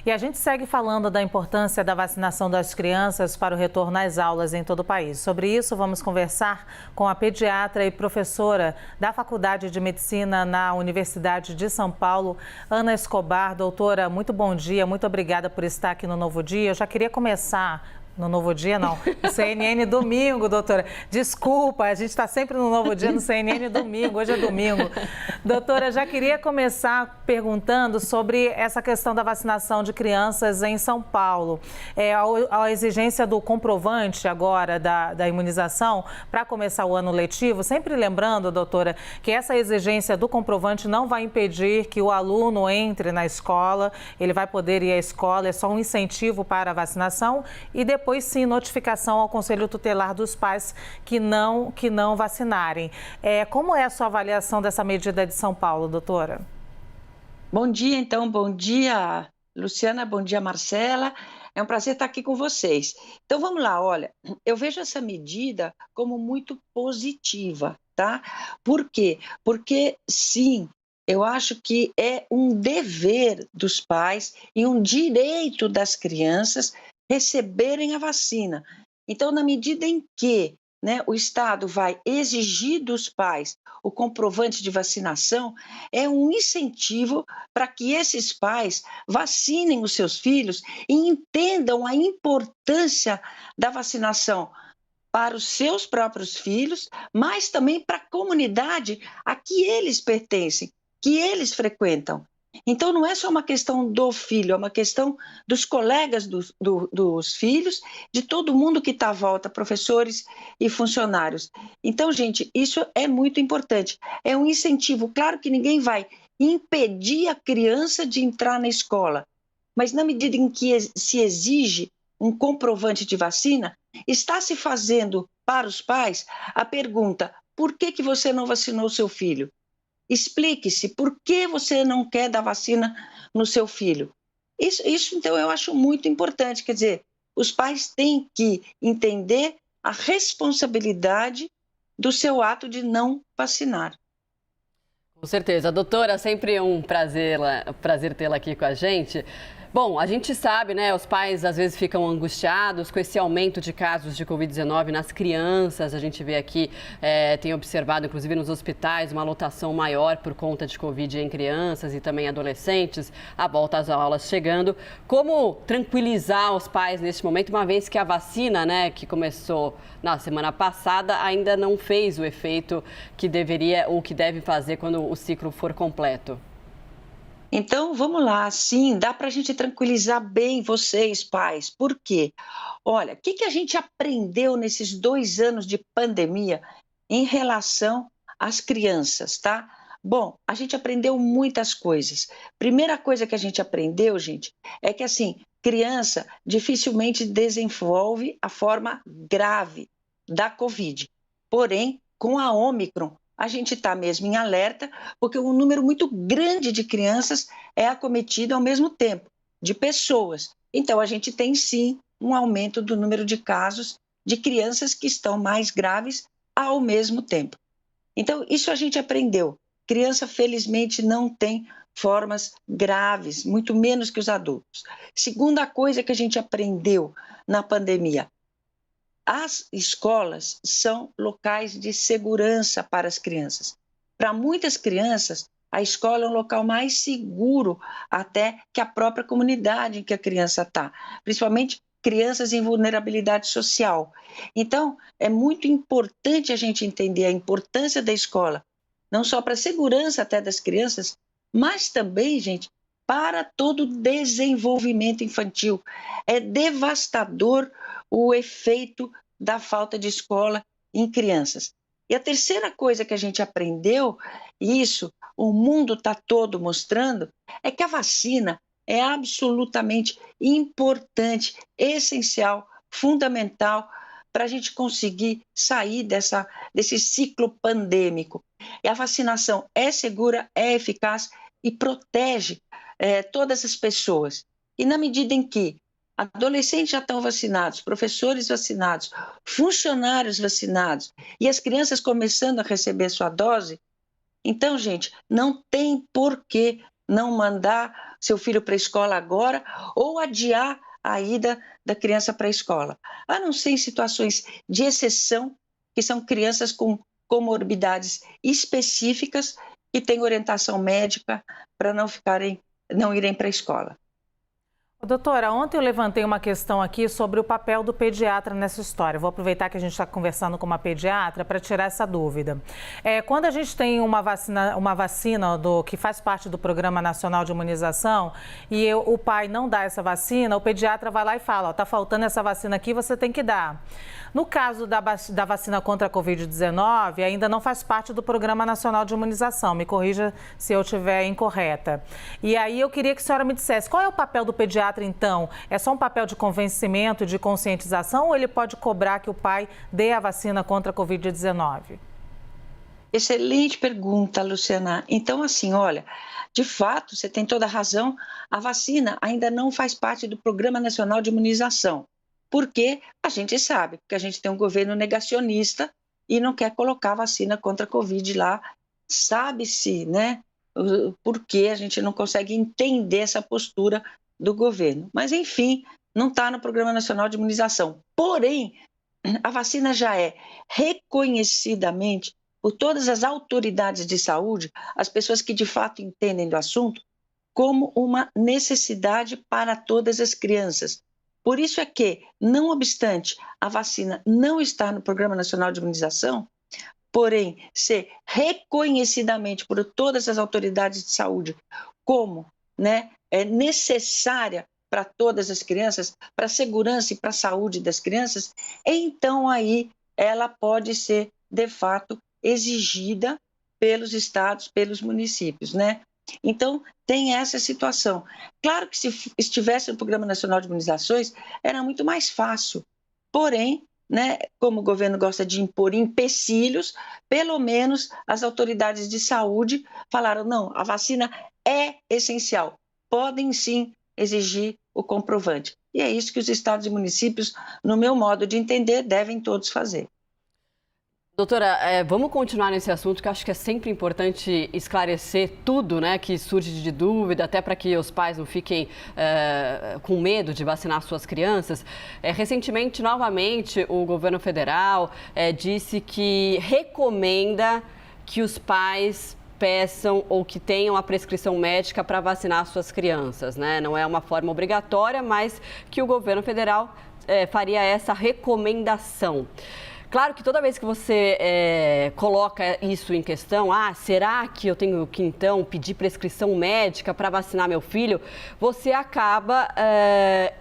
E a gente segue falando da importância da vacinação das crianças para o retorno às aulas em todo o país. Sobre isso, vamos conversar com a pediatra e professora da Faculdade de Medicina na Universidade de São Paulo, Ana Escobar. Doutora, muito bom dia, muito obrigada por estar aqui no Novo Dia. Eu já queria começar... No Novo Dia, não. No CNN domingo, doutora. Desculpa, a gente está sempre no Novo Dia, no CNN domingo. Hoje é domingo. Doutora, já queria começar perguntando sobre essa questão da vacinação de crianças em São Paulo. A exigência do comprovante agora da imunização para começar o ano letivo. Sempre lembrando, doutora, que essa exigência do comprovante não vai impedir que o aluno entre na escola. Ele vai poder ir à escola, é só um incentivo para a vacinação e depois sim, notificação ao Conselho Tutelar dos pais que não vacinarem. Como é a sua avaliação dessa medida de São Paulo, doutora? Bom dia, então. Bom dia, Luciana. Bom dia, Marcela. É um prazer estar aqui com vocês. Então, vamos lá. Olha, eu vejo essa medida como muito positiva, tá? Por quê? Porque, sim, eu acho que é um dever dos pais e um direito das crianças receberem a vacina. Então, na medida em que, né, o Estado vai exigir dos pais o comprovante de vacinação, é um incentivo para que esses pais vacinem os seus filhos e entendam a importância da vacinação para os seus próprios filhos, mas também para a comunidade a que eles pertencem, que eles frequentam. Então, não é só uma questão do filho, é uma questão dos colegas dos filhos, de todo mundo que está à volta, professores e funcionários. Então, gente, isso é muito importante. É um incentivo. Claro que ninguém vai impedir a criança de entrar na escola, mas na medida em que se exige um comprovante de vacina, está se fazendo para os pais a pergunta: por que você não vacinou seu filho? Explique-se por que você não quer dar vacina no seu filho. Isso, então, eu acho muito importante. Quer dizer, os pais têm que entender a responsabilidade do seu ato de não vacinar. Com certeza. Doutora, sempre um prazer tê-la aqui com a gente. Bom, a gente sabe, né, os pais às vezes ficam angustiados com esse aumento de casos de Covid-19 nas crianças. A gente vê aqui, tem observado, inclusive nos hospitais, uma lotação maior por conta de Covid em crianças e também adolescentes, a volta às aulas chegando. Como tranquilizar os pais neste momento, uma vez que a vacina, né, que começou na semana passada, ainda não fez o efeito que deveria ou que deve fazer quando o ciclo for completo? Então, vamos lá, sim, dá para a gente tranquilizar bem vocês, pais. Por quê? Olha, o que a gente aprendeu nesses 2 anos de pandemia em relação às crianças, tá? Bom, a gente aprendeu muitas coisas. Primeira coisa que a gente aprendeu, gente, é que, assim, criança dificilmente desenvolve a forma grave da Covid. Porém, com a Ômicron, a gente está mesmo em alerta, porque um número muito grande de crianças é acometido ao mesmo tempo, de pessoas. Então, a gente tem sim um aumento do número de casos de crianças que estão mais graves ao mesmo tempo. Então, isso a gente aprendeu. Criança, felizmente, não tem formas graves, muito menos que os adultos. Segunda coisa que a gente aprendeu na pandemia: as escolas são locais de segurança para as crianças. Para muitas crianças, a escola é um local mais seguro até que a própria comunidade em que a criança está, principalmente crianças em vulnerabilidade social. Então, é muito importante a gente entender a importância da escola, não só para a segurança até das crianças, mas também, gente, para todo o desenvolvimento infantil. É devastador o efeito da falta de escola em crianças. E a terceira coisa que a gente aprendeu, e isso o mundo está todo mostrando, é que a vacina é absolutamente importante, essencial, fundamental para a gente conseguir sair desse ciclo pandêmico. E a vacinação é segura, é eficaz e protege todas as pessoas. E na medida em que adolescentes já estão vacinados, professores vacinados, funcionários vacinados e as crianças começando a receber sua dose, então, gente, não tem por que não mandar seu filho para a escola agora ou adiar a ida da criança para a escola, a não ser em situações de exceção, que são crianças com comorbidades específicas que têm orientação médica para não irem para a escola. Doutora, ontem eu levantei uma questão aqui sobre o papel do pediatra nessa história. Vou aproveitar que a gente está conversando com uma pediatra para tirar essa dúvida. Quando a gente tem uma vacina que faz parte do Programa Nacional de Imunização e o pai não dá essa vacina, o pediatra vai lá e fala, está faltando essa vacina aqui, você tem que dar. No caso da vacina contra a Covid-19, ainda não faz parte do Programa Nacional de Imunização. Me corrija se eu estiver incorreta. E aí eu queria que a senhora me dissesse, qual é o papel do pediatra, então? É só um papel de convencimento, de conscientização, ou ele pode cobrar que o pai dê a vacina contra a Covid-19? Excelente pergunta, Luciana. Então, assim, olha, de fato, você tem toda a razão, a vacina ainda não faz parte do Programa Nacional de Imunização. Porque a gente sabe, porque a gente tem um governo negacionista e não quer colocar a vacina contra a Covid lá. Sabe-se, né, por que a gente não consegue entender essa postura do governo. Mas, enfim, não está no Programa Nacional de Imunização. Porém, a vacina já é reconhecidamente por todas as autoridades de saúde, as pessoas que de fato entendem do assunto, como uma necessidade para todas as crianças. Por isso é que, não obstante a vacina não estar no Programa Nacional de Imunização, porém ser reconhecidamente por todas as autoridades de saúde como, né, necessária para todas as crianças, para a segurança e para a saúde das crianças, então aí ela pode ser, de fato, exigida pelos estados, pelos municípios, né? Então, tem essa situação. Claro que se estivesse no Programa Nacional de Imunizações, era muito mais fácil. Porém, né, como o governo gosta de impor empecilhos, pelo menos as autoridades de saúde falaram, não, a vacina é essencial. Podem sim exigir o comprovante. E é isso que os estados e municípios, no meu modo de entender, devem todos fazer. Doutora, vamos continuar nesse assunto, que eu acho que é sempre importante esclarecer tudo, né, que surge de dúvida, até para que os pais não fiquem com medo de vacinar suas crianças. Recentemente, novamente, o governo federal disse que recomenda que os pais peçam ou que tenham a prescrição médica para vacinar suas crianças, né? Não é uma forma obrigatória, mas que o governo federal faria essa recomendação. Claro que toda vez que você coloca isso em questão, será que eu tenho que então pedir prescrição médica para vacinar meu filho? Você acaba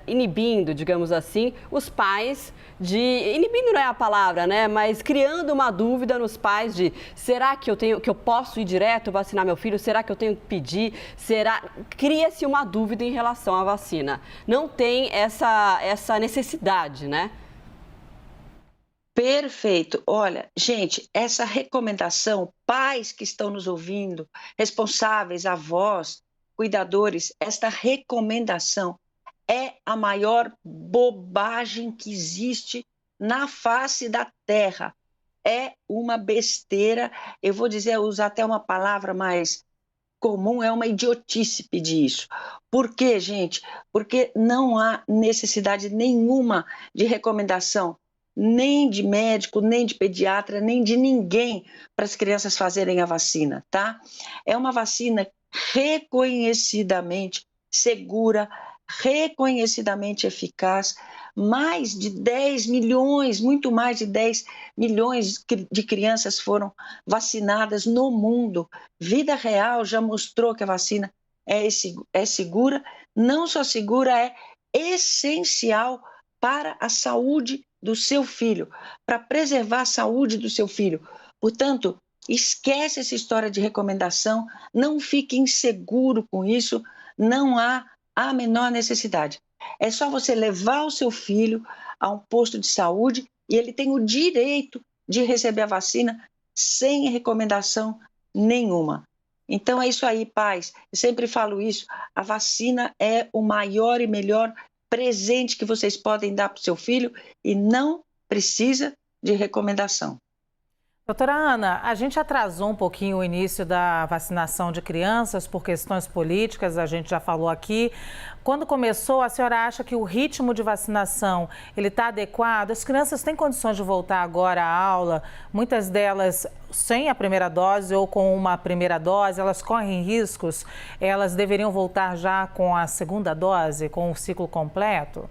inibindo, digamos assim, os pais inibindo não é a palavra, né? Mas criando uma dúvida nos pais de será que eu posso ir direto vacinar meu filho? Será que eu tenho que pedir? Cria-se uma dúvida em relação à vacina. Não tem essa necessidade, né? Perfeito. Olha, gente, essa recomendação, pais que estão nos ouvindo, responsáveis, avós, cuidadores, esta recomendação é a maior bobagem que existe na face da Terra. É uma besteira, eu vou usar até uma palavra mais comum, é uma idiotice pedir isso. Por quê, gente? Porque não há necessidade nenhuma de recomendação, nem de médico, nem de pediatra, nem de ninguém para as crianças fazerem a vacina, tá? É uma vacina reconhecidamente segura, reconhecidamente eficaz. Mais de 10 milhões, muito mais de 10 milhões de crianças foram vacinadas no mundo. Vida Real já mostrou que a vacina é segura, não só segura, é essencial para a saúde do seu filho, para preservar a saúde do seu filho. Portanto, esquece essa história de recomendação, não fique inseguro com isso, não há a menor necessidade. É só você levar o seu filho a um posto de saúde e ele tem o direito de receber a vacina sem recomendação nenhuma. Então é isso aí, pais. Eu sempre falo isso, a vacina é o maior e melhor presente que vocês podem dar para o seu filho e não precisa de recomendação. Doutora Ana, a gente atrasou um pouquinho o início da vacinação de crianças por questões políticas, a gente já falou aqui. Quando começou, a senhora acha que o ritmo de vacinação ele está adequado? As crianças têm condições de voltar agora à aula? Muitas delas sem a primeira dose ou com uma primeira dose, elas correm riscos? Elas deveriam voltar já com a segunda dose, com o ciclo completo?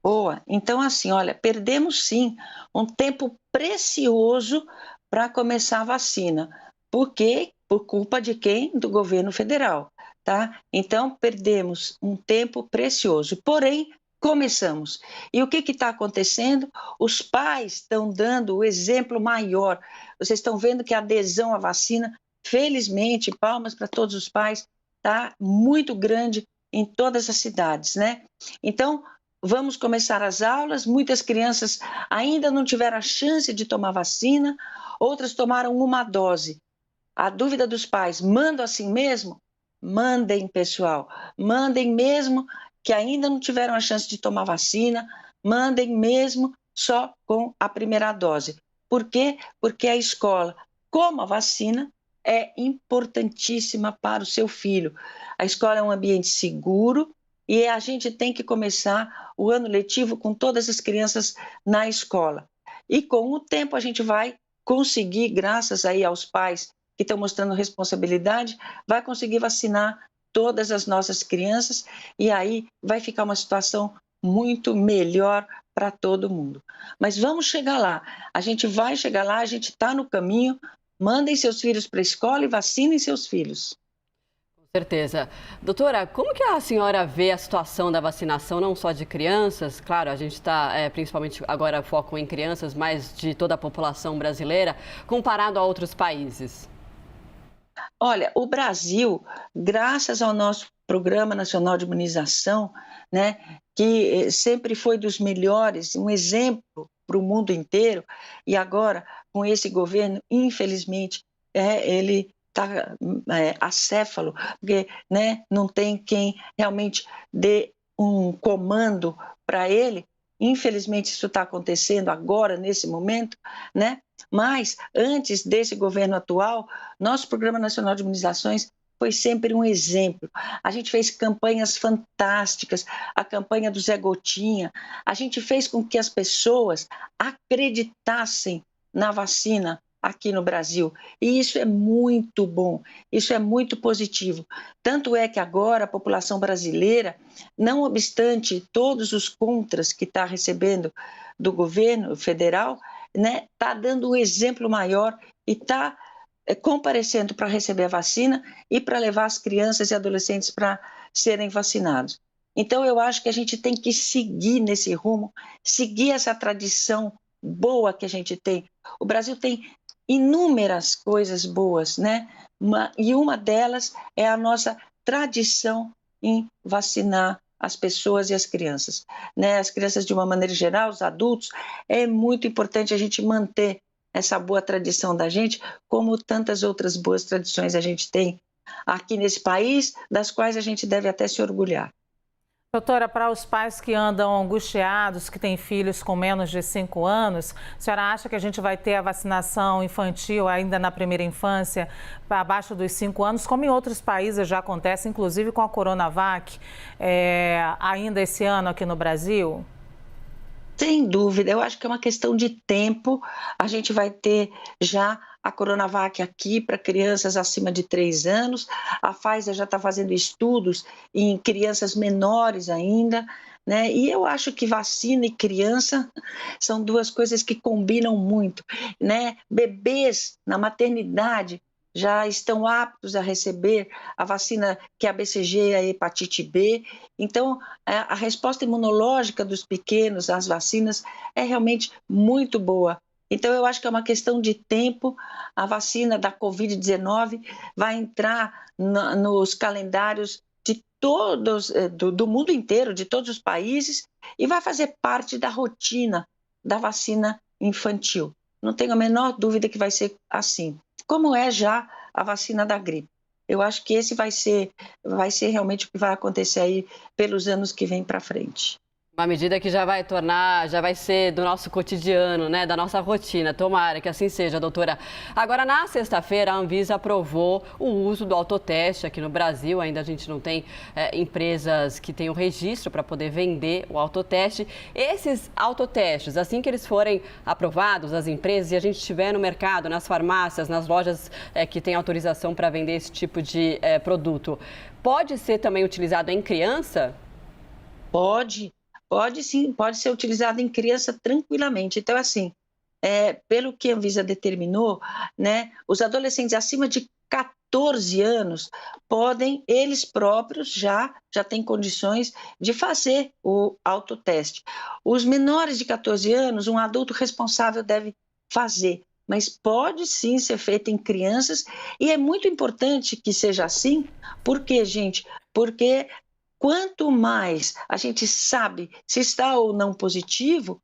Boa. Então, assim, olha, perdemos sim um tempo precioso para começar a vacina. Por quê? Por culpa de quem? Do governo federal, tá? Então, perdemos um tempo precioso. Porém, começamos. E o que está acontecendo? Os pais estão dando o exemplo maior. Vocês estão vendo que a adesão à vacina, felizmente, palmas para todos os pais, está muito grande em todas as cidades, né? Então, vamos começar as aulas, muitas crianças ainda não tiveram a chance de tomar vacina, outras tomaram uma dose. A dúvida dos pais, mando assim mesmo? Mandem, pessoal, mandem mesmo que ainda não tiveram a chance de tomar vacina, mandem mesmo só com a primeira dose. Por quê? Porque a escola, como a vacina, é importantíssima para o seu filho. A escola é um ambiente seguro, e a gente tem que começar o ano letivo com todas as crianças na escola. E com o tempo a gente vai conseguir, graças aí aos pais que estão mostrando responsabilidade, vai conseguir vacinar todas as nossas crianças e aí vai ficar uma situação muito melhor para todo mundo. Mas vamos chegar lá, a gente vai chegar lá, a gente está no caminho, mandem seus filhos para a escola e vacinem seus filhos. Certeza. Doutora, como que a senhora vê a situação da vacinação, não só de crianças? Claro, a gente está principalmente agora foco em crianças, mas de toda a população brasileira, comparado a outros países? Olha, o Brasil, graças ao nosso Programa Nacional de Imunização, né, que sempre foi dos melhores, um exemplo para o mundo inteiro, e agora, com esse governo, infelizmente, ele está acéfalo, porque né, não tem quem realmente dê um comando para ele. Infelizmente, isso está acontecendo agora, nesse momento, né? Mas, antes desse governo atual, nosso Programa Nacional de Imunizações foi sempre um exemplo. A gente fez campanhas fantásticas, a campanha do Zé Gotinha, a gente fez com que as pessoas acreditassem na vacina aqui no Brasil. E isso é muito bom, isso é muito positivo. Tanto é que agora a população brasileira, não obstante todos os contras que está recebendo do governo federal, né, está dando um exemplo maior e está comparecendo para receber a vacina e para levar as crianças e adolescentes para serem vacinados. Então, eu acho que a gente tem que seguir nesse rumo, seguir essa tradição boa que a gente tem. O Brasil tem inúmeras coisas boas, né? E uma delas é a nossa tradição em vacinar as pessoas e as crianças, né? As crianças de uma maneira geral, os adultos, é muito importante a gente manter essa boa tradição da gente, como tantas outras boas tradições a gente tem aqui nesse país, das quais a gente deve até se orgulhar. Doutora, para os pais que andam angustiados, que têm filhos com menos de 5 anos, a senhora acha que a gente vai ter a vacinação infantil ainda na primeira infância, para abaixo dos 5 anos, como em outros países já acontece, inclusive com a Coronavac, ainda esse ano aqui no Brasil? Sem dúvida, eu acho que é uma questão de tempo. A gente vai ter já a Coronavac aqui para crianças acima de 3 anos. A Pfizer já está fazendo estudos em crianças menores ainda, né? E eu acho que vacina e criança são duas coisas que combinam muito, né? Bebês na maternidade já estão aptos a receber a vacina que é a BCG e a hepatite B. Então, a resposta imunológica dos pequenos às vacinas é realmente muito boa. Então, eu acho que é uma questão de tempo. A vacina da Covid-19 vai entrar nos calendários de todos, do mundo inteiro, de todos os países, e vai fazer parte da rotina da vacina infantil. Não tenho a menor dúvida que vai ser assim, como é já a vacina da gripe. Eu acho que esse vai ser realmente o que vai acontecer aí pelos anos que vêm para frente. Uma medida que já vai ser do nosso cotidiano, né, da nossa rotina. Tomara que assim seja, doutora. Agora, na sexta-feira, a Anvisa aprovou o uso do autoteste aqui no Brasil. Ainda a gente não tem empresas que tenham registro para poder vender o autoteste. Esses autotestes, assim que eles forem aprovados, as empresas, e a gente estiver no mercado, nas farmácias, nas lojas que têm autorização para vender esse tipo de produto, pode ser também utilizado em criança? Pode sim, pode ser utilizado em criança tranquilamente. Então, assim, pelo que a Anvisa determinou, né, os adolescentes acima de 14 anos podem, eles próprios já têm condições de fazer o autoteste. Os menores de 14 anos, um adulto responsável deve fazer, mas pode sim ser feito em crianças e é muito importante que seja assim, porque, gente, porque quanto mais a gente sabe se está ou não positivo,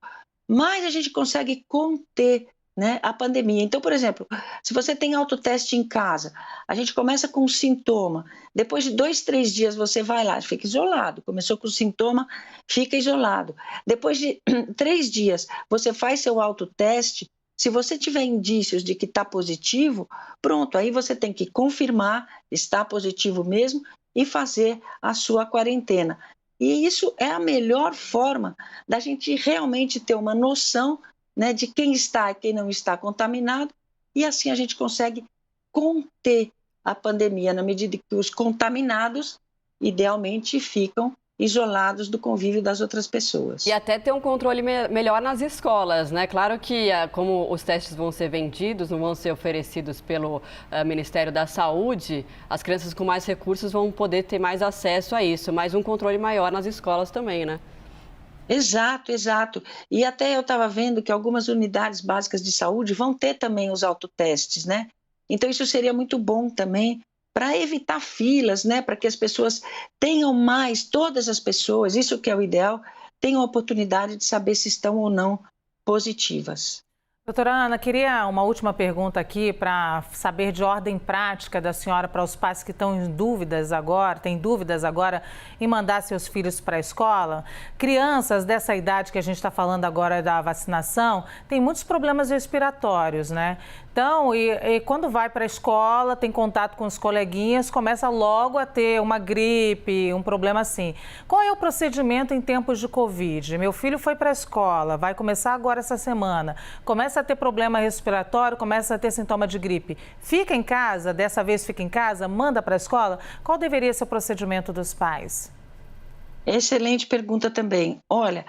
mais a gente consegue conter, né, a pandemia. Então, por exemplo, se você tem autoteste em casa, a gente começa com um sintoma, depois de 2, 3 dias você vai lá, fica isolado. Começou com o sintoma, fica isolado. Depois de 3 dias, você faz seu autoteste. Se você tiver indícios de que está positivo, pronto, aí você tem que confirmar, está positivo mesmo, e fazer a sua quarentena. E isso é a melhor forma da gente realmente ter uma noção, né, de quem está e quem não está contaminado, e assim a gente consegue conter a pandemia, na medida que os contaminados, idealmente, ficam isolados do convívio das outras pessoas. E até ter um controle melhor nas escolas, né? Claro que como os testes vão ser vendidos, não vão ser oferecidos pelo Ministério da Saúde, as crianças com mais recursos vão poder ter mais acesso a isso, mas um controle maior nas escolas também, né? Exato, exato. E até eu estava vendo que algumas unidades básicas de saúde vão ter também os autotestes, né? Então isso seria muito bom também para evitar filas, né? Para que as pessoas tenham mais, todas as pessoas, isso que é o ideal, tenham a oportunidade de saber se estão ou não positivas. Doutora Ana, queria uma última pergunta aqui para saber de ordem prática da senhora para os pais que estão em dúvidas agora, têm dúvidas agora em mandar seus filhos para a escola. Crianças dessa idade que a gente está falando agora da vacinação, têm muitos problemas respiratórios, né? Então, e quando vai para a escola, tem contato com os coleguinhas, começa logo a ter uma gripe, um problema assim. Qual é o procedimento em tempos de Covid? Meu filho foi para a escola, vai começar agora essa semana, começa a ter problema respiratório, começa a ter sintoma de gripe. Fica em casa, dessa vez fica em casa, manda para a escola? Qual deveria ser o procedimento dos pais? Excelente pergunta também. Olha,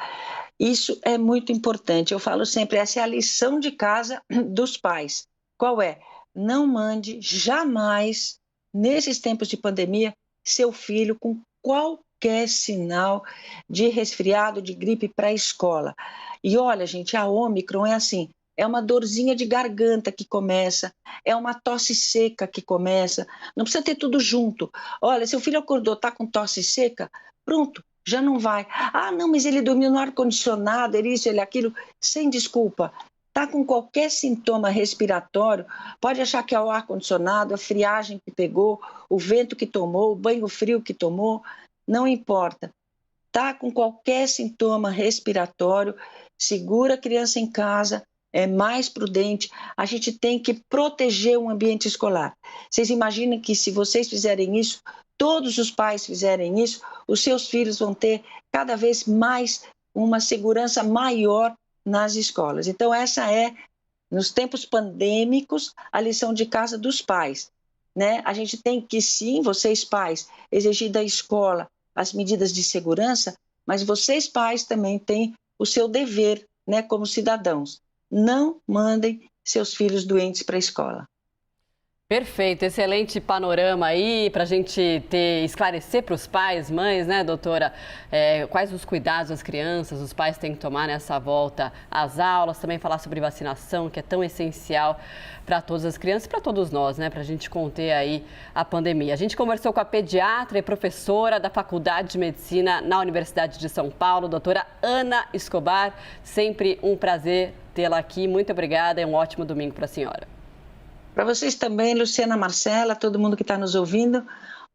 isso é muito importante. Eu falo sempre, essa é a lição de casa dos pais. Qual é? Não mande jamais, nesses tempos de pandemia, seu filho com qualquer sinal de resfriado, de gripe para a escola. E olha, gente, a Ômicron é assim, é uma dorzinha de garganta que começa, é uma tosse seca que começa, não precisa ter tudo junto. Olha, seu filho acordou, está com tosse seca, pronto, já não vai. Ah, não, mas ele dormiu no ar-condicionado, ele isso, ele aquilo, sem desculpa. Está com qualquer sintoma respiratório, pode achar que é o ar-condicionado, a friagem que pegou, o vento que tomou, o banho frio que tomou, não importa. Está com qualquer sintoma respiratório, segura a criança em casa, é mais prudente, a gente tem que proteger o ambiente escolar. Vocês imaginam que se vocês fizerem isso, todos os pais fizerem isso, os seus filhos vão ter cada vez mais uma segurança maior nas escolas. Então, essa é, nos tempos pandêmicos, a lição de casa dos pais, né? A gente tem que, sim, vocês pais, exigir da escola as medidas de segurança, mas vocês pais também têm o seu dever, né, como cidadãos. Não mandem seus filhos doentes para a escola. Perfeito, excelente panorama aí para a gente esclarecer para os pais, mães, né, doutora, quais os cuidados das crianças, os pais têm que tomar nessa volta às aulas, também falar sobre vacinação, que é tão essencial para todas as crianças e para todos nós, né, para a gente conter aí a pandemia. A gente conversou com a pediatra e professora da Faculdade de Medicina na Universidade de São Paulo, doutora Ana Escobar, sempre um prazer tê-la aqui, muito obrigada e um ótimo domingo para a senhora. Para vocês também, Luciana, Marcela, todo mundo que está nos ouvindo,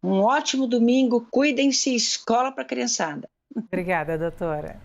um ótimo domingo, cuidem-se, escola para a criançada. Obrigada, doutora.